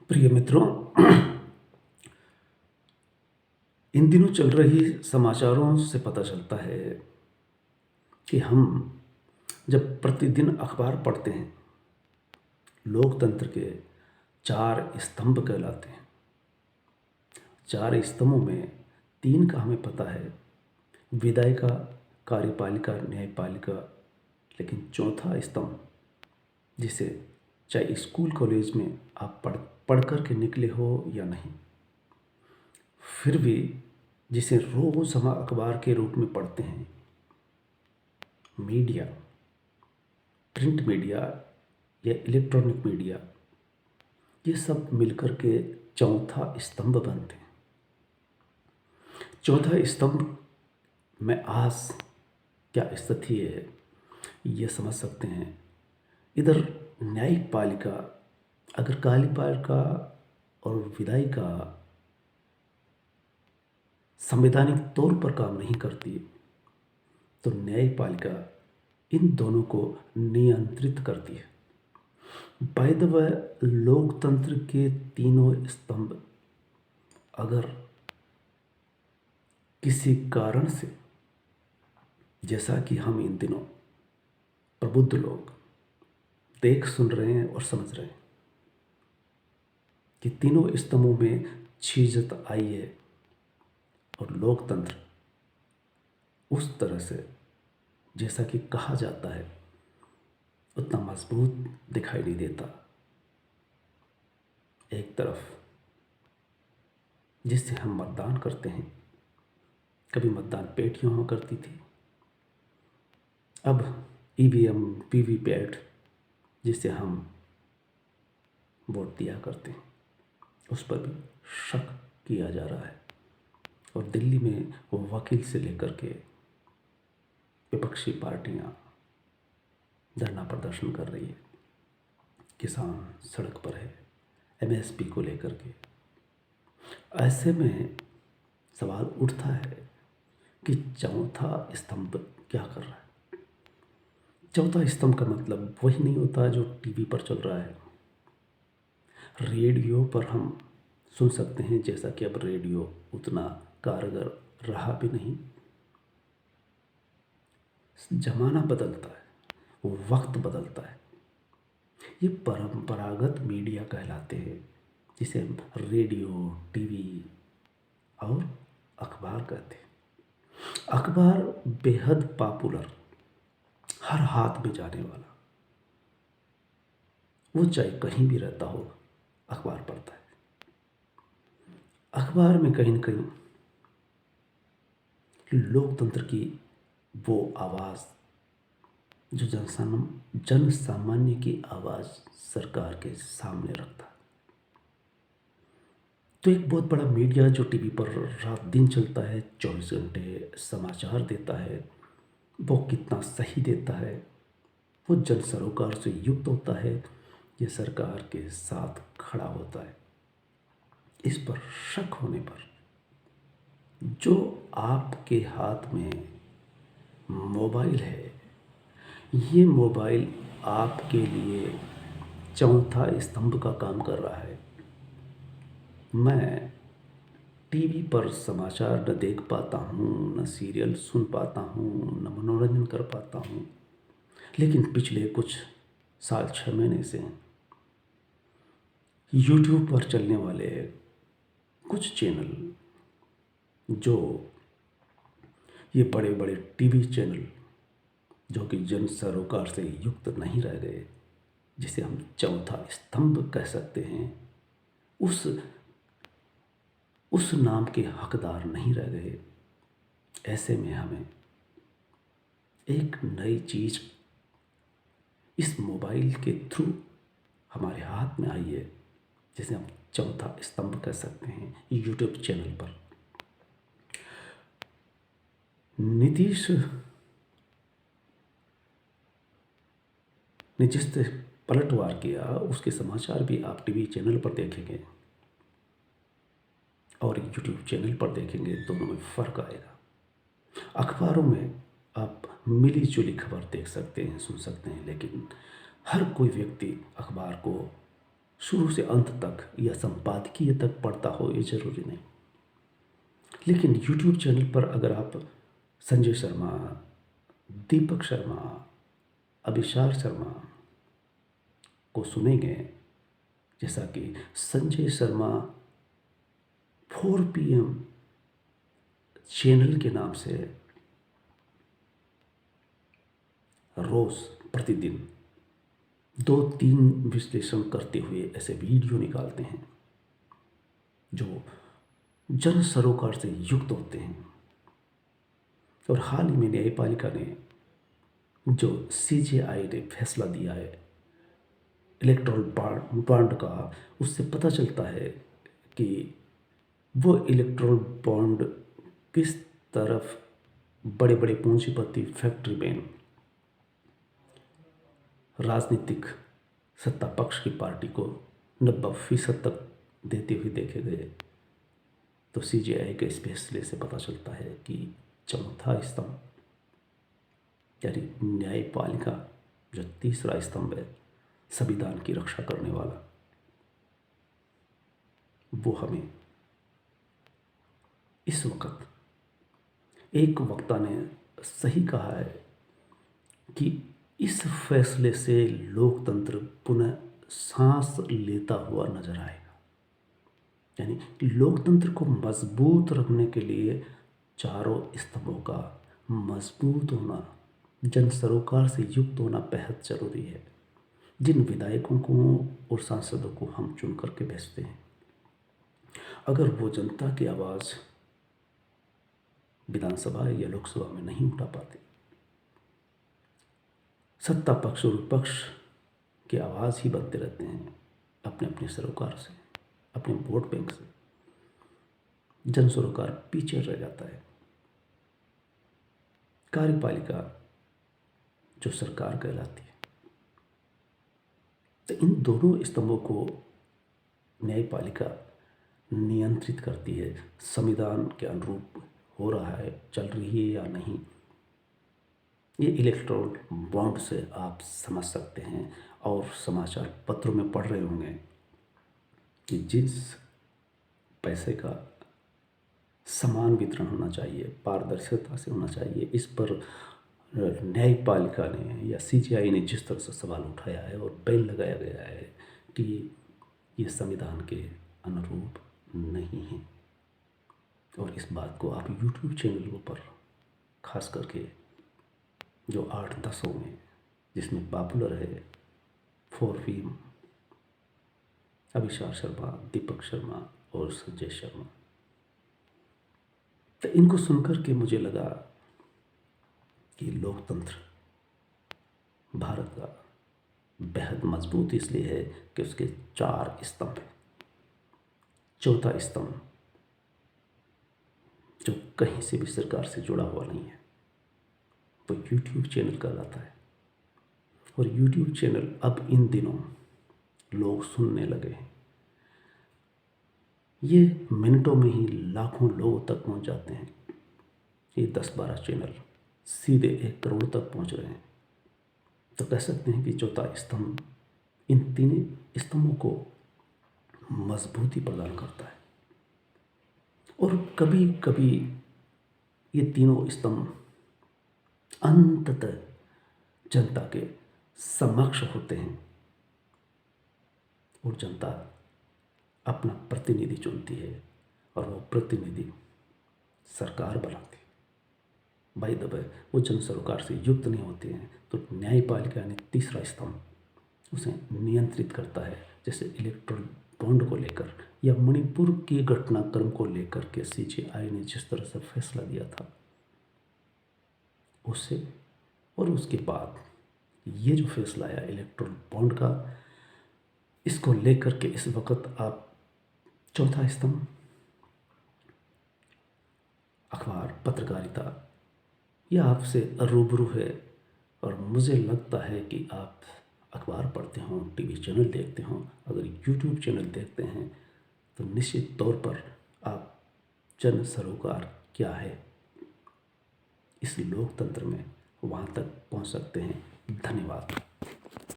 प्रिय मित्रों, इन दिनों चल रही समाचारों से पता चलता है कि हम जब प्रतिदिन अखबार पढ़ते हैं, लोकतंत्र के चार स्तंभ कहलाते हैं। चार स्तंभों में तीन का हमें पता है, विधायिका, कार्यपालिका, न्यायपालिका। लेकिन चौथा स्तंभ, जिसे चाहे स्कूल कॉलेज में आप पढ़ कर के निकले हो या नहीं, फिर भी जिसे रोज़ हम अखबार के रूप में पढ़ते हैं, मीडिया, प्रिंट मीडिया या इलेक्ट्रॉनिक मीडिया, ये सब मिलकर के चौथा स्तंभ बनते हैं। चौथा स्तंभ में आज क्या स्थिति है, ये समझ सकते हैं। इधर न्यायिक पालिका, अगर कार्यपालिका और विधायिका संवैधानिक तौर पर काम नहीं करती, तो न्यायपालिका इन दोनों को नियंत्रित करती है। बाय द वे, लोकतंत्र के तीनों स्तंभ अगर किसी कारण से, जैसा कि हम इन दिनों प्रबुद्ध लोग देख सुन रहे हैं और समझ रहे हैं कि तीनों स्तंभों में छीजत आई है और लोकतंत्र उस तरह से, जैसा कि कहा जाता है, उतना मजबूत दिखाई नहीं देता। एक तरफ जिससे हम मतदान करते हैं, कभी मतदान पेटियां हुआ करती थी, अब ईवीएम, वीवीपैट, जिससे हम वोट दिया करते हैं, उस पर भी शक किया जा रहा है। और दिल्ली में वो वकील से लेकर के विपक्षी पार्टियां धरना प्रदर्शन कर रही है, किसान सड़क पर है एमएसपी को लेकर के। ऐसे में सवाल उठता है कि चौथा स्तंभ क्या कर रहा है। चौथा स्तंभ का मतलब वही नहीं होता जो टीवी पर चल रहा है। रेडियो पर हम सुन सकते हैं, जैसा कि अब रेडियो उतना कारगर रहा भी नहीं। जमाना बदलता है, वक्त बदलता है। ये परंपरागत मीडिया कहलाते हैं, जिसे हम रेडियो, टीवी और अखबार कहते हैं। अखबार बेहद पॉपुलर, हर हाथ में जाने वाला, वो चाहे कहीं भी रहता हो अखबार पढ़ता है। अखबार में कहीं न कहीं लोकतंत्र की वो आवाज़, जो जन सामान्य की आवाज़ सरकार के सामने रखता है। तो एक बहुत बड़ा मीडिया जो टीवी पर रात दिन चलता है, 24 घंटे समाचार देता है, वो कितना सही देता है, वो जन सरोकार से युक्त होता है, ये सरकार के साथ खड़ा होता है। इस पर शक होने पर, जो आपके हाथ में मोबाइल है, ये मोबाइल आपके लिए चौथा स्तंभ का काम कर रहा है। मैं टीवी पर समाचार न देख पाता हूँ, न सीरियल सुन पाता हूँ, न मनोरंजन कर पाता हूँ, लेकिन पिछले कुछ साल 6 महीने से यूट्यूब पर चलने वाले कुछ चैनल, जो ये बड़े बड़े टीवी चैनल, जो कि जन सरोकार से युक्त नहीं रह गए, जिसे हम चौथा स्तंभ कह सकते हैं, उस नाम के हकदार नहीं रह गए। ऐसे में हमें एक नई चीज़ इस मोबाइल के थ्रू हमारे हाथ में आई है, जिसे हम चौथा स्तंभ कह सकते हैं। यूट्यूब चैनल पर नीतीश ने जिस पलटवार किया, उसके समाचार भी आप टीवी चैनल पर देखेंगे और यूट्यूब चैनल पर देखेंगे, दोनों में फ़र्क आएगा। अखबारों में आप मिली जुली खबर देख सकते हैं, सुन सकते हैं, लेकिन हर कोई व्यक्ति अखबार को शुरू से अंत तक या संपादकीय तक पढ़ता हो, ये ज़रूरी नहीं। लेकिन यूट्यूब चैनल पर अगर आप संजय शर्मा, दीपक शर्मा, अभिसार शर्मा को सुनेंगे, जैसा कि संजय शर्मा 4 PM चैनल के नाम से रोज़ प्रतिदिन 2-3 विश्लेषण करते हुए ऐसे वीडियो निकालते हैं जो जन सरोकार से युक्त होते हैं। और हाल ही में न्यायपालिका ने जो CJI ने फैसला दिया है इलेक्ट्रल बॉन्ड का, उससे पता चलता है कि वो इलेक्ट्रल बॉन्ड किस तरफ बड़े बड़े पूंजीपति फैक्ट्री मैन राजनीतिक सत्ता पक्ष की पार्टी को 90% तक देते हुए देखे गए। तो CJI के इस फैसले से पता चलता है कि चौथा स्तंभ यानी न्यायपालिका, जो तीसरा स्तंभ है संविधान की रक्षा करने वाला, वो हमें इस वक्त एक वक्ता ने सही कहा है कि इस फैसले से लोकतंत्र पुनः सांस लेता हुआ नजर आएगा। यानी लोकतंत्र को मजबूत रखने के लिए चारों स्तंभों का मजबूत होना, जन सरोकार से युक्त होना बेहद जरूरी है। जिन विधायकों को और सांसदों को हम चुन करके भेजते हैं, अगर वो जनता की आवाज़ विधानसभा या लोकसभा में नहीं उठा पाते, सत्ता पक्ष और विपक्ष की आवाज़ ही बनते रहते हैं अपने अपने सरोकार से, अपने वोट बैंक से, जन सरोकार पीछे रह जाता है। कार्यपालिका जो सरकार कहलाती है, तो इन दोनों स्तंभों को न्यायपालिका नियंत्रित करती है। संविधान के अनुरूप हो रहा है, चल रही है या नहीं, ये इलेक्ट्रल बॉन्ड से आप समझ सकते हैं। और समाचार पत्रों में पढ़ रहे होंगे कि जिस पैसे का समान वितरण होना चाहिए, पारदर्शिता से होना चाहिए, इस पर न्यायपालिका ने या CJI ने जिस तरह से सवाल उठाया है और बैन लगाया गया है कि ये संविधान के अनुरूप नहीं है। और इस बात को आप यूट्यूब चैनलों पर खास करके जो 8-10 होंगे, जिसमें पॉपुलर है 4PM, अभिसार शर्मा, दीपक शर्मा और संजय शर्मा, तो इनको सुनकर के मुझे लगा कि लोकतंत्र भारत का बेहद मजबूत इसलिए है कि उसके 4 स्तंभ हैं। चौथा स्तंभ जो कहीं से भी सरकार से जुड़ा हुआ नहीं है, वो यूट्यूब चैनल कहलाता है। और यूट्यूब चैनल अब इन दिनों लोग सुनने लगे हैं। ये मिनटों में ही लाखों लोगों तक पहुंच जाते हैं। ये 10-12 चैनल सीधे 1 करोड़ तक पहुंच रहे हैं। तो कह सकते हैं कि चौथा स्तंभ इन 3 स्तंभों को मजबूती प्रदान करता है। और कभी कभी ये तीनों स्तंभ अंततः जनता के समक्ष होते हैं और जनता अपना प्रतिनिधि चुनती है और वो प्रतिनिधि सरकार बनाती है। बाय द वे वो जन सरोकार से युक्त नहीं होते हैं, तो न्यायपालिका यानी तीसरा स्तंभ उसे नियंत्रित करता है। जैसे इलेक्ट्रल बॉन्ड को लेकर या मणिपुर के घटनाक्रम को लेकर के CJI ने जिस तरह से फैसला दिया था, उससे और उसके बाद ये जो फैसला आया इलेक्ट्रल बॉन्ड का, इसको लेकर के इस वक्त आप चौथा स्तंभ अखबार, पत्रकारिता, यह आपसे रूबरू है। और मुझे लगता है कि आप अखबार पढ़ते हों, TV चैनल देखते हों, अगर YouTube चैनल देखते हैं तो निश्चित तौर पर आप जन सरोकार क्या है इस लोकतंत्र में वहाँ तक पहुँच सकते हैं। धन्यवाद।